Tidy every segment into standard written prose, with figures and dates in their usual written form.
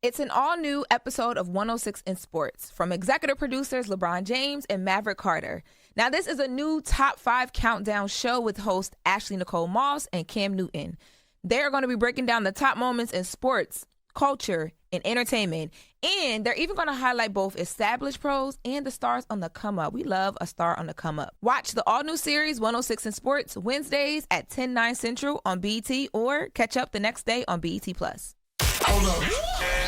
It's an all-new episode of 106 in Sports from executive producers LeBron James and Maverick Carter. Now, this is a new top 5 countdown show with host Ashley Nicole Moss and Cam Newton. They're going to be breaking down the top moments in sports, culture, and entertainment. And they're even going to highlight both established pros and the stars on the come up. We love a star on the come up. Watch the all-new series 106 in Sports Wednesdays at 10/9 Central on BET or catch up the next day on BET+. Hold up.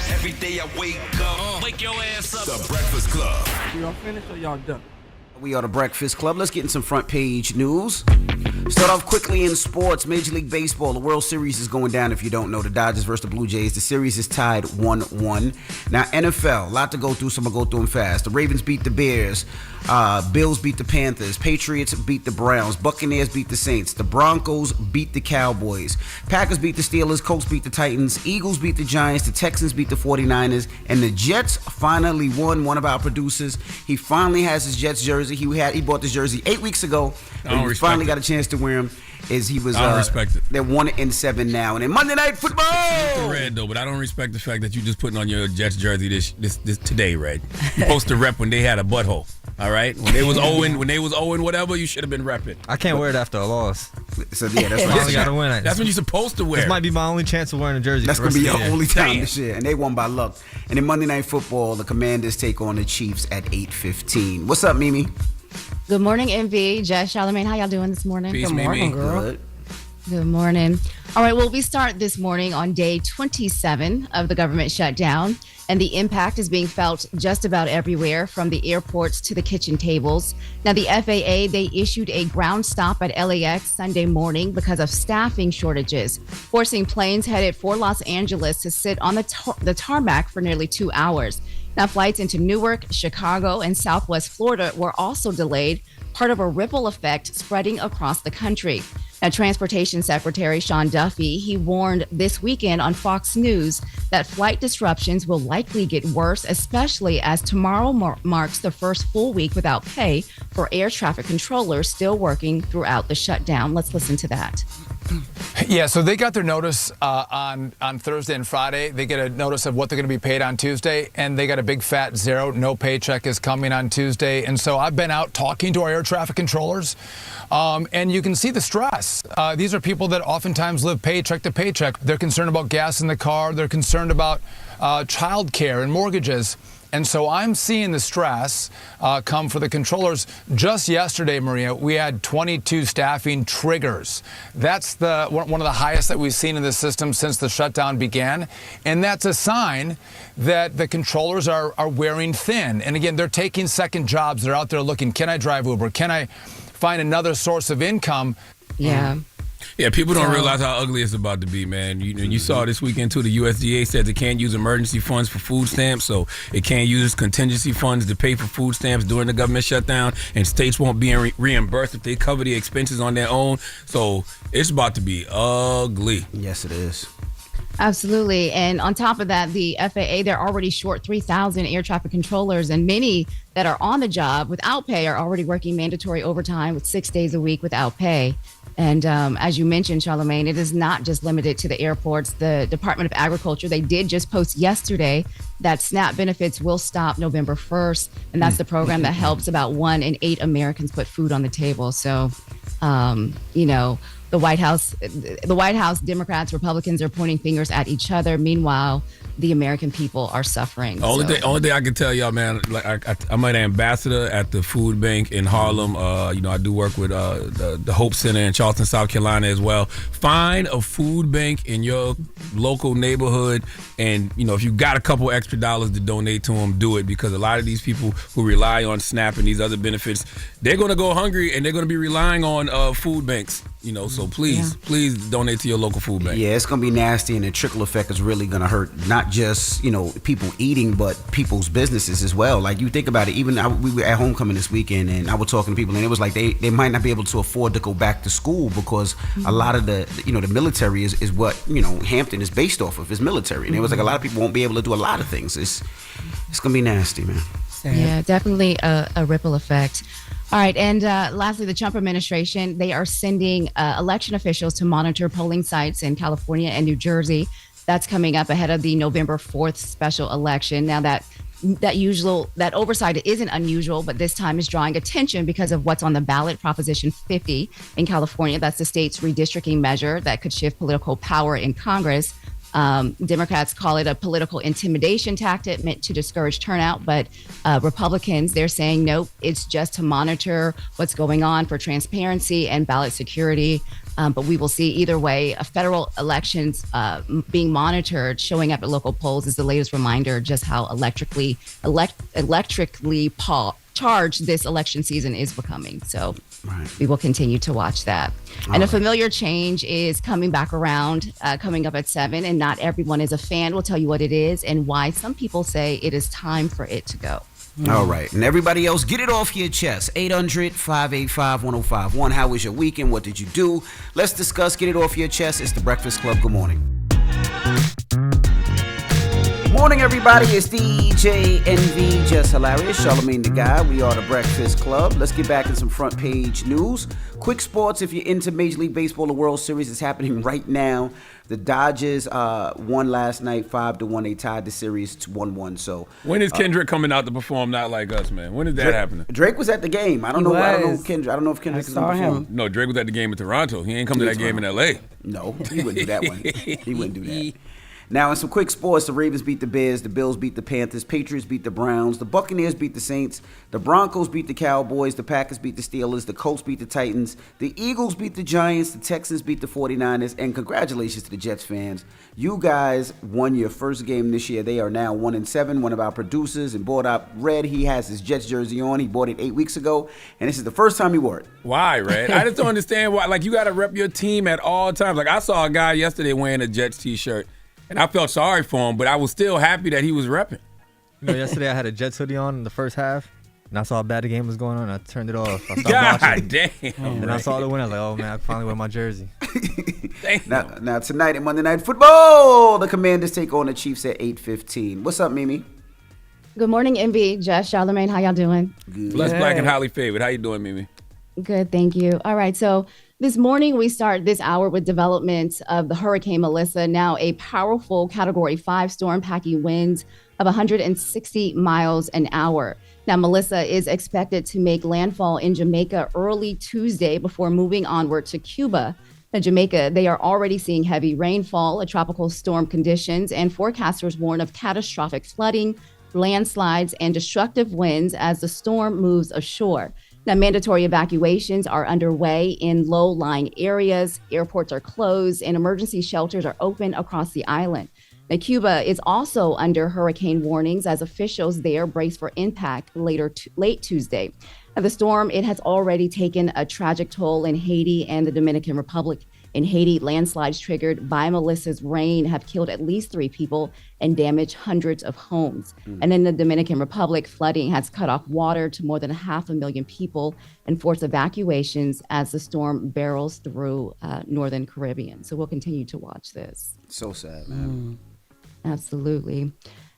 Every day I wake up. Wake your ass up. The Breakfast Club. Y'all finished or y'all done? We are the Breakfast Club. Let's get in some front page news. Start off quickly in sports. Major League Baseball. The World Series is going down. If you don't know, the Dodgers versus the Blue Jays. The series is tied 1-1. Now, NFL. A lot to go through, so I'm going to go through them fast. The Ravens beat the Bears. Bills beat the Panthers. Patriots beat the Browns. Buccaneers beat the Saints. The Broncos beat the Cowboys. Packers beat the Steelers. Colts beat the Titans. Eagles beat the Giants. The Texans beat the 49ers. And the Jets finally won. One of our producers, he finally has his Jets jersey. He bought this jersey 8 weeks ago. He finally got a chance to wear him. He was. I don't respect it. They're 1-7 now. And then Monday Night Football. It's the Red though, but I don't respect the fact that you just putting on your Jets jersey this today, Red. You're supposed to rep when they had a butthole. All right, when they was owing whatever, you should have been repping. I can't wear it after a loss. So yeah, that's I only gotta win it. That's when you're supposed to wear. This might be my only chance of wearing a jersey. That's gonna be your only time this year, and they won by luck. And then Monday Night Football, the Commanders take on the Chiefs at 8:15. What's up, Mimi? Good morning, MV. Jess, Charlamagne, how y'all doing this morning? Peace, Good morning, Mimi. girl. Good morning. All right, well, we start this morning on day 27 of the government shutdown, and the impact is being felt just about everywhere, from the airports to the kitchen tables. Now, the FAA, they issued a ground stop at LAX Sunday morning because of staffing shortages, forcing planes headed for Los Angeles to sit on the tarmac for nearly 2 hours. Now, flights into Newark, Chicago, and Southwest Florida were also delayed, part of a ripple effect spreading across the country. Now, Transportation Secretary Sean Duffy, he warned this weekend on Fox News that flight disruptions will likely get worse, especially as tomorrow marks the first full week without pay for air traffic controllers still working throughout the shutdown. Let's listen to that. Yeah, so they got their notice on Thursday and Friday. They get a notice of what they're going to be paid on Tuesday, and they got a big fat zero. No paycheck is coming on Tuesday. And so I've been out talking to our air traffic controllers, and you can see the stress. These are people that oftentimes live paycheck to paycheck. They're concerned about gas in the car. They're concerned about child care and mortgages. And so I'm seeing the stress come for the controllers. Just yesterday, Maria, we had 22 staffing triggers. That's one of the highest that we've seen in the system since the shutdown began. And that's a sign that the controllers are wearing thin. And again, they're taking second jobs. They're out there looking, can I drive Uber? Can I find another source of income? Yeah. Yeah, people don't realize how ugly it's about to be, man. You saw this weekend, too, the USDA said they can't use emergency funds for food stamps, so it can't use contingency funds to pay for food stamps during the government shutdown, and states won't be reimbursed if they cover the expenses on their own. So it's about to be ugly. Yes, it is. Absolutely. And on top of that, the FAA, they're already short 3,000 air traffic controllers, and many that are on the job without pay are already working mandatory overtime with 6 days a week without pay. And as you mentioned, Charlamagne, it is not just limited to the airports. The Department of Agriculture, they did just post yesterday that SNAP benefits will stop November 1st. And that's the program that helps about 1 in 8 Americans put food on the table. So, the White House, Democrats, Republicans are pointing fingers at each other. Meanwhile, the American people are suffering. Only thing I can tell y'all, man, like I'm an ambassador at the food bank in Harlem. I do work with the Hope Center in Charleston, South Carolina as well. Find a food bank in your local neighborhood, and if you got a couple extra dollars to donate to them, do it, because a lot of these people who rely on SNAP and these other benefits, they're going to go hungry, and they're going to be relying on food banks. So please donate to your local food bank. Yeah, it's going to be nasty, and the trickle effect is really going to hurt not just, people eating, but people's businesses as well. Like, you think about it, even we were at homecoming this weekend, and I was talking to people, and it was like they might not be able to afford to go back to school because a lot of the military is what, Hampton is based off of, is military. And it was like a lot of people won't be able to do a lot of things. It's going to be nasty, man. Yeah, definitely a ripple effect. All right. And lastly, the Trump administration, they are sending election officials to monitor polling sites in California and New Jersey. That's coming up ahead of the November 4th special election. Now that oversight isn't unusual, but this time is drawing attention because of what's on the ballot, Proposition 50 in California. That's the state's redistricting measure that could shift political power in Congress. Democrats call it a political intimidation tactic meant to discourage turnout, but Republicans, they're saying, nope, it's just to monitor what's going on for transparency and ballot security. But we will see either way. Federal elections being monitored, showing up at local polls is the latest reminder just how electrically charged this election season is becoming. So we will continue to watch that. And a familiar change is coming back around, coming up at 7, and not everyone is a fan. We'll tell you what it is and why some people say it is time for it to go. All right. And everybody else, get it off your chest. 800-585-1051. How was your weekend? What did you do? Let's discuss. Get it off your chest. It's The Breakfast Club. Good morning. Morning, everybody. It's DJ NV, Jess Hilarious, Charlamagne the Guy. We are The Breakfast Club. Let's get back in some front page news. Quick sports. If you're into Major League Baseball, the World Series is happening right now. The Dodgers won last night 5-1. They tied the series to 1-1. So when is Kendrick coming out to perform Not Like Us, man? When is that happening? Drake was at the game. I don't know if Kendrick is going to perform. No, Drake was at the game in Toronto. He ain't come to that game in L.A. No, he wouldn't do that one. He wouldn't do that. Now, in some quick sports, the Ravens beat the Bears, the Bills beat the Panthers, Patriots beat the Browns, the Buccaneers beat the Saints, the Broncos beat the Cowboys, the Packers beat the Steelers, the Colts beat the Titans, the Eagles beat the Giants, the Texans beat the 49ers, and congratulations to the Jets fans. You guys won your first game this year. They are now 1-7. One of our producers and bought up Red. He has his Jets jersey on. He bought it 8 weeks ago, and this is the first time he wore it. Why, Red? I just don't understand why. Like, you got to rep your team at all times. Like, I saw a guy yesterday wearing a Jets T-shirt. And I felt sorry for him, but I was still happy that he was repping. You know, yesterday I had a Jets hoodie on in the first half, and I saw how bad the game was going on. I turned it off. I stopped watching. Damn. And I saw the win. I was like, oh, man, I finally wear my jersey. Now, tonight at Monday Night Football, the Commanders take on the Chiefs at 8:15. What's up, Mimi? Good morning, MV, Jess, Charlamagne. How y'all doing? Good. Blessed, black, and highly favored. How you doing, Mimi? Good, thank you. All right, so this morning we start this hour with developments of the Hurricane Melissa, now a powerful Category 5 storm packing winds of 160 miles an hour. Now, Melissa is expected to make landfall in Jamaica early Tuesday before moving onward to Cuba. Now, Jamaica, they are already seeing heavy rainfall, tropical storm conditions, and forecasters warn of catastrophic flooding, landslides, and destructive winds as the storm moves ashore. Now, mandatory evacuations are underway in low-lying areas. Airports are closed and emergency shelters are open across the island. Now, Cuba is also under hurricane warnings as officials there brace for impact late Tuesday. Now, the storm, it has already taken a tragic toll in Haiti and the Dominican Republic. In Haiti, landslides triggered by Melissa's rain have killed at least 3 people and damaged hundreds of homes. And in the Dominican Republic, flooding has cut off water to more than 500,000 people and forced evacuations as the storm barrels through northern Caribbean. So we'll continue to watch this. So sad, man. Absolutely.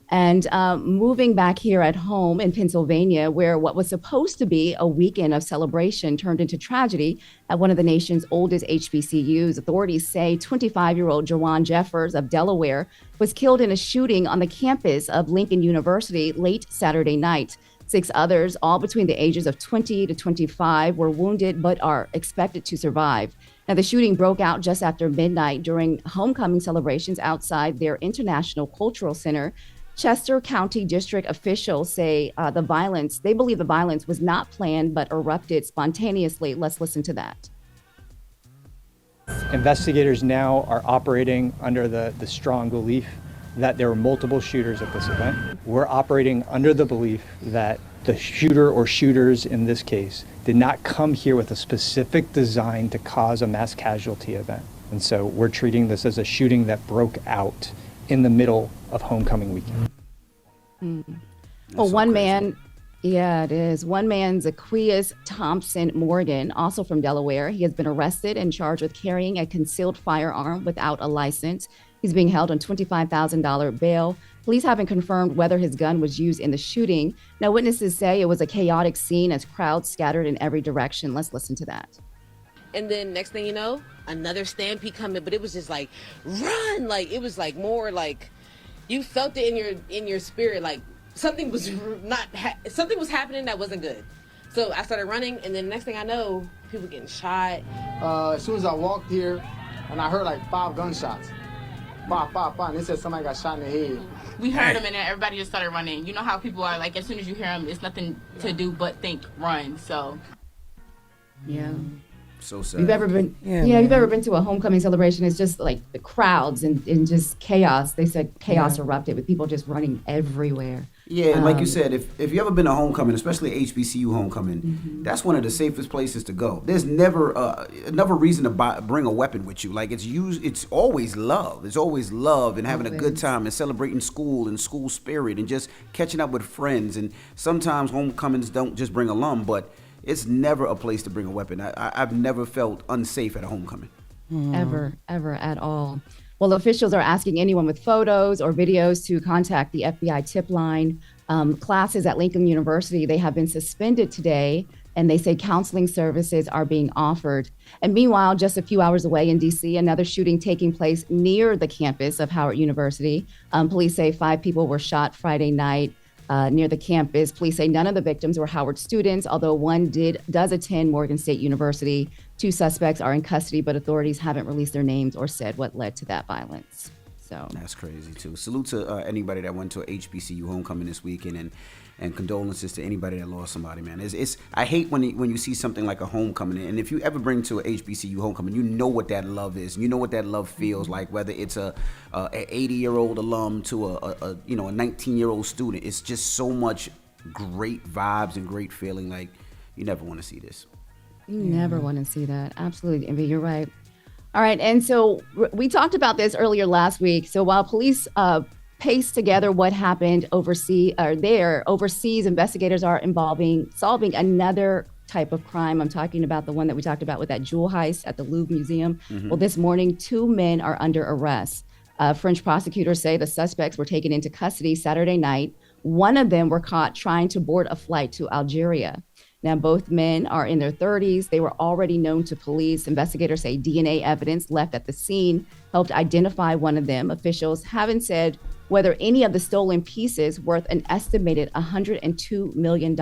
And moving back here at home in Pennsylvania, where what was supposed to be a weekend of celebration turned into tragedy at one of the nation's oldest HBCUs. Authorities say 25-year-old Jawan Jeffers of Delaware was killed in a shooting on the campus of Lincoln University late Saturday night. 6 others, all between the ages of 20 to 25, were wounded but are expected to survive. Now, the shooting broke out just after midnight during homecoming celebrations outside their International Cultural Center. Chester County District officials say they believe the violence was not planned but erupted spontaneously. Let's listen to that. Investigators now are operating under the strong belief that there were multiple shooters at this event. We're operating under the belief that the shooter or shooters in this case did not come here with a specific design to cause a mass casualty event. And so we're treating this as a shooting that broke out in the middle of homecoming weekend. Well, one man, yeah, it is. One man, Zacchaeus Thompson Morgan, also from Delaware. He has been arrested and charged with carrying a concealed firearm without a license. He's being held on $25,000 bail. Police haven't confirmed whether his gun was used in the shooting. Now, witnesses say it was a chaotic scene as crowds scattered in every direction. Let's listen to that. And then next thing you know, another stampede coming, but it was just like, run! Like, it was like more like, you felt it in your spirit, like something was something was happening that wasn't good. So I started running, and then next thing I know, people getting shot. As soon as I walked here, and I heard like 5 gunshots. Pop, pop, pop, and they said somebody got shot in the head. We heard them, and then everybody just started running. You know how people are, like, as soon as you hear them, it's nothing to do but think, run, so. Yeah. So sad. You've ever been you've ever been to a homecoming celebration? It's just like the crowds and just chaos. They said chaos erupted with people just running everywhere. Yeah, and like you said, if you ever been to homecoming, especially HBCU homecoming, that's one of the safest places to go. There's never another reason to bring a weapon with you. Like it's always love. It's always love and having a good time and celebrating school and school spirit and just catching up with friends. And sometimes homecomings don't just bring alum, but it's never a place to bring a weapon. I've never felt unsafe at a homecoming. Ever at all. Well, officials are asking anyone with photos or videos to contact the FBI tip line. Classes at Lincoln University, they have been suspended today, and they say counseling services are being offered. And meanwhile, just a few hours away in D.C., another shooting taking place near the campus of Howard University. Police say 5 people were shot Friday night near the campus. Police say none of the victims were Howard students, although one does attend Morgan State University. 2 suspects are in custody, but authorities haven't released their names or said what led to that violence. So that's crazy too. Salute to anybody that went to a HBCU homecoming this weekend, and condolences to anybody that lost somebody, man. It's I hate when you see something like a homecoming, and if you ever bring to a HBCU homecoming, you know what that love is. You know what that love feels like, whether it's a 80-year-old alum to a 19-year-old student. It's just so much great vibes and great feeling. Like, you never want to see this. You never want to see that. Absolutely, Envy, you're right. All right, and so we talked about this earlier last week. So while police paste together what happened overseas, investigators are solving another type of crime. I'm talking about the one that we talked about with that jewel heist at the Louvre Museum. Well, this morning, 2 men are under arrest. French prosecutors say the suspects were taken into custody Saturday night. One of them were caught trying to board a flight to Algeria. Now, both men are in their 30s. They were already known to police. Investigators say DNA evidence left at the scene helped identify one of them. Officials haven't said whether any of the stolen pieces worth an estimated $102 million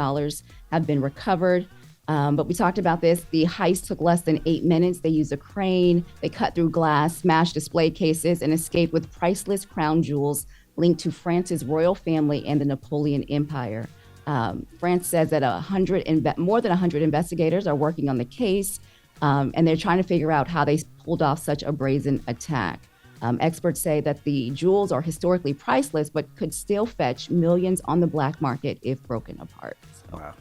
have been recovered. But we talked about this. The heist took less than 8 minutes. They used a crane. They cut through glass, smashed display cases, and escaped with priceless crown jewels linked to France's royal family and the Napoleon Empire. France says that more than 100 investigators are working on the case, and they're trying to figure out how they pulled off such a brazen attack. Experts say that the jewels are historically priceless, but could still fetch millions on the black market if broken apart. So, wow.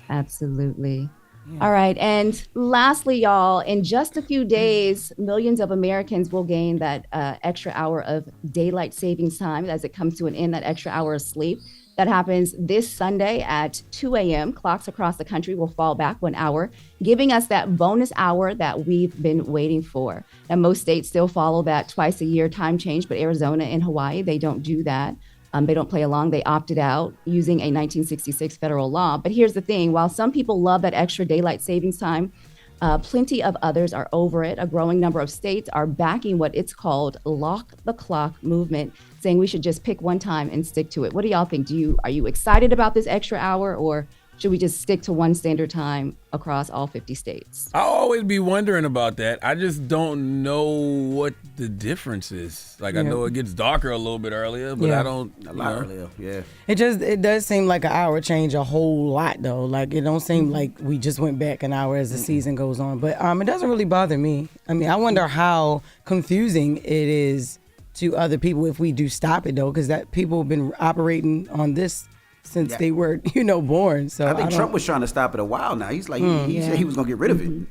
Absolutely. Yeah. All right. And lastly, y'all, in just a few days, millions of Americans will gain that extra hour of daylight savings time as it comes to an end, that extra hour of sleep. That happens this Sunday at 2 a.m. Clocks across the country will fall back 1 hour, giving us that bonus hour that we've been waiting for. And most states still follow that twice a year time change, but Arizona and Hawaii, they don't do that. They don't play along. They opted out using a 1966 federal law. But here's the thing. While some people love that extra daylight savings time, plenty of others are over it. A growing number of states are backing what it's called lock the clock movement, saying we should just pick one time and stick to it. What do y'all think? Are you excited about this extra hour, or should we just stick to one standard time across all 50 states? I'll always be wondering about that. I just don't know what the difference is. Like, I know it gets darker a little bit earlier, but I don't. A lot earlier, yeah. It does seem like an hour change a whole lot, though. Like, it don't seem like we just went back an hour as the season goes on. But it doesn't really bother me. I mean, I wonder how confusing it is to other people if we do stop it, though, because that people have been operating on this since they were, born. So I think Trump was trying to stop it a while now. He's like, he said he was going to get rid of it.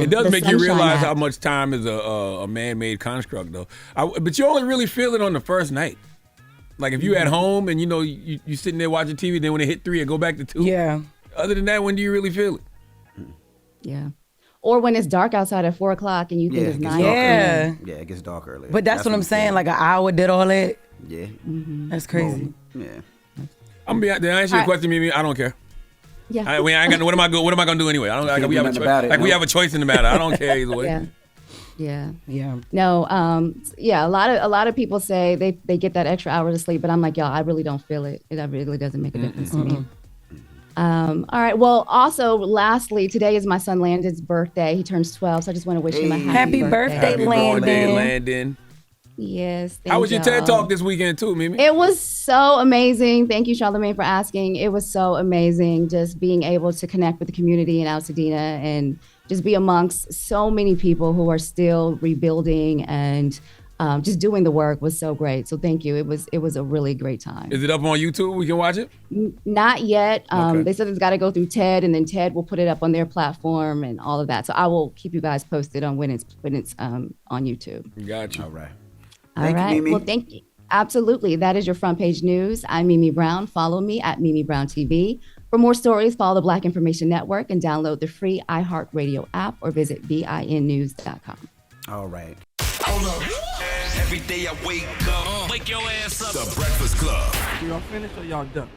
It does make you realize how much time is a man-made construct, though. But you only really feel it on the first night. Like, if you at home and, you sitting there watching TV, then when it hit 3, it go back to 2. Yeah. Other than that, when do you really feel it? Yeah. Or when it's dark outside at 4 o'clock and you think it's 9 o'clock. Yeah. Yeah, it gets dark earlier. But that's what I'm saying. Like, an hour did all that. Yeah. That's crazy. Yeah. I'm gonna be out there. I answer your question, Mimi. I don't care. Yeah. I ain't got. What am I gonna do anyway? I don't. Like, we have a choice. We have a choice in the matter. I don't care either way. Yeah. No. A lot of people say they get that extra hour of sleep, but I'm like, y'all, I really don't feel it. It really doesn't make a difference to me. All right. Well, also, lastly, today is my son Landon's birthday. He turns 12, so I just want to wish him a happy birthday, Landon. Yes. How was your TED Talk this weekend too, Mimi? It was so amazing. Thank you, Charlamagne, for asking. It was so amazing just being able to connect with the community in Altadena and just be amongst so many people who are still rebuilding and just doing the work was so great. So thank you. It was a really great time. Is it up on YouTube? We can watch it? Not yet. Okay. They said it's got to go through TED, and then TED will put it up on their platform and all of that. So I will keep you guys posted on when it's on YouTube. Gotcha. All right. All right. Mimi. Well, thank you. Absolutely. That is your front page news. I'm Mimi Brown. Follow me at Mimi Brown TV. For more stories, follow the Black Information Network and download the free iHeartRadio app or visit BINnews.com. All right. Hold up. Every day I wake up, wake your ass up. The Breakfast Club. Y'all finished or y'all done?